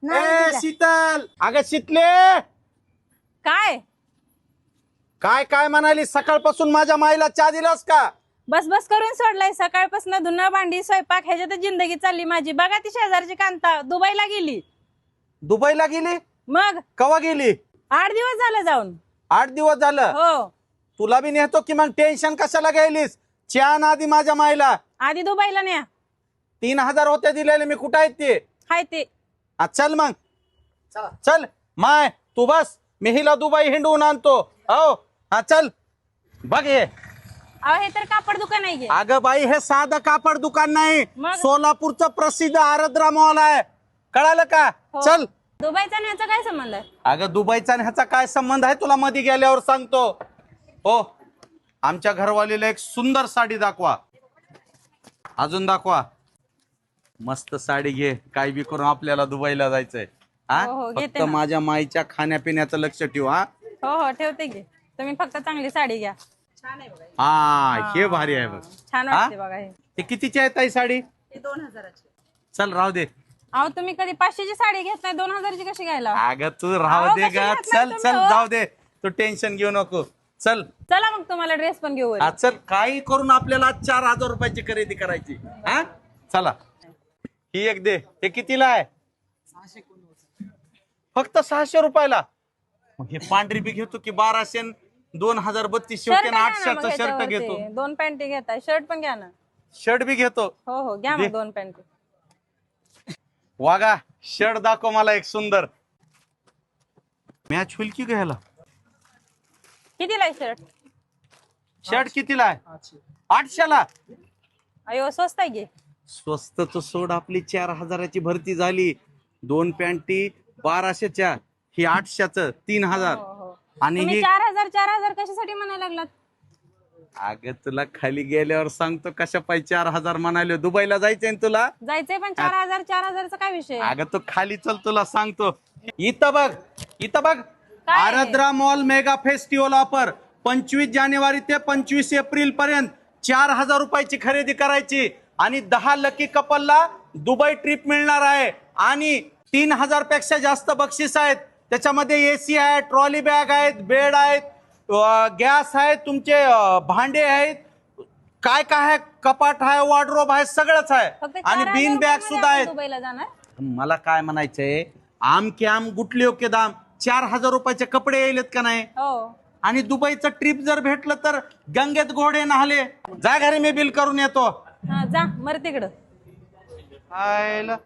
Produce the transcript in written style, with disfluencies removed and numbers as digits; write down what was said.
ए शीतल, अगं शीतले, काय काय काय म्हणाली? सकाळपासून माझ्या माईला चहा दिलास का? बस बस करून सोडलाय सकाळपासून धुणं भांडी स्वयंपाक ह्याच्यातच जिंदगी चालली माझी. बघा ती शेजारची कांता दुबईला गेली. दुबईला गेली? मग कवा गेली? 8 दिवस झालं जाऊन. 8 दिवस झालं. हो, तुला बी नेतो की मग टेन्शन कशाला गेलीस? चहा ना आधी माझ्या माईला. आधी दुबईला न्या. 3000 होते दिलेले, मी कुठं आहेत ते? हाय ते. चल मग चल माय, तू बस, मी हिला दुबई हिंडवून आणतो. हो हा चल. बघ हे, अहो हे तर कापड दुकान आहे. अगं बाई हे साधं कापड दुकान नाही, मग? सोलापूरचं प्रसिद्ध आराध्रा मॉल आहे. कळालं का? हो. चल. दुबईचा आणि ह्याचा काय संबंध आहे? अगं दुबईचा आणि ह्याचा काय संबंध आहे तुला मध्ये गेल्यावर सांगतो. हो, आमच्या घरवालीला एक सुंदर साडी दाखवा. अजून दाखवा. मस्त साडी घे, काय बी करून आपल्याला दुबईला जायचंय. हा हो, हो, घेते फक्त ना. माझ्या माईच्या खाण्यापिण्याचं लक्ष ठेव. हा हो हो ठेवते की. तुम्ही फक्त चांगली साडी घ्या. हा हे भारी आहे बघ. छान हा? वाटते बघा हे. ते कितीची आहे ताई साडी? 2000ची. चल राहू दे. अहो तुम्ही कधी 500ची साडी घेत नाही, 2000ची कशी घ्यायला? अगं तू राहू अहो, दे कशी ग. घेत नाही चल तुम्ही, चल हो? जाऊ दे, तू टेन्शन घेऊ नको. चल चला मग तुम्हाला ड्रेस पण घेऊ. हा, चल. काही करून आपल्याला 4000 रुपयाची खरेदी करायची. हा चला. ही एक दे. हे कितीला आहे? फक्त 600 रुपयाला. मग हे पांढरी बी घेतो की 1200 2032 शर्ट होते ना. घ्या ना मग 800चा शर्ट ह्याच्यावरती. घेतो. 2 पॅन्टी घेताय, शर्ट पण घ्या ना. शर्ट बी घेतो. हो हो घ्या दे. मग 2 पॅन्टी. वागा शर्ट दाखव मला एक सुंदर. मॅच होईल की घ्यायला? कितीला आहे शर्ट? शर्ट कितीला आहे? 800ला. अयो स्वस्त आहे की. स्वस्त तो सोड, आपली 4000ची भरती झाली. 2 पॅन्टी 1200च्या, ही 800च 3000. हो हो. आणि तुम्ही ही 4000 कशासाठी म्हणायला लागलात? अगं तुला खाली गेल्यावर सांगतो कशा पाय 4000 म्हणाले. दुबईला जायचंय ना तुला? जायचंय पण 4000चा काय विषय? अगं तो खाली चल, तुला सांगतो. इथं बघ, इथं बघ. काय? आराध्रा मॉल मेगा फेस्टिवल ऑफर 25 जानेवारी ते 25 एप्रिल पर्यंत 4000 रुपयाची खरेदी करायची आणि 10 लकी कपलला दुबई ट्रिप मिळणार आहे. आणि 3000 पेक्षा जास्त बक्षीस आहेत. त्याच्यामध्ये एसी आहे, ट्रॉली बॅग आहेत, बेड आहेत, गॅस आहे, तुमचे भांडे आहेत, काय काय आहे, कपाट आहे, वॉर्डरोब आहे, सगळंच आहे. फक्त आणि 4000 बीन बॅग रुपयामध्ये सुद्धा आपण आहेत. दुबईला जाणार? मला काय म्हणायचंय, आम के आम गुटले के दाम. 4000 रुपयाचे कपडे यायलेत का नाही? हो. आणि दुबईचं ट्रिप जर भेटलं तर गंगेत घोडे नाहले. जा घरी, मी बिल करून येतो. हा जा मर तिकडं. आयला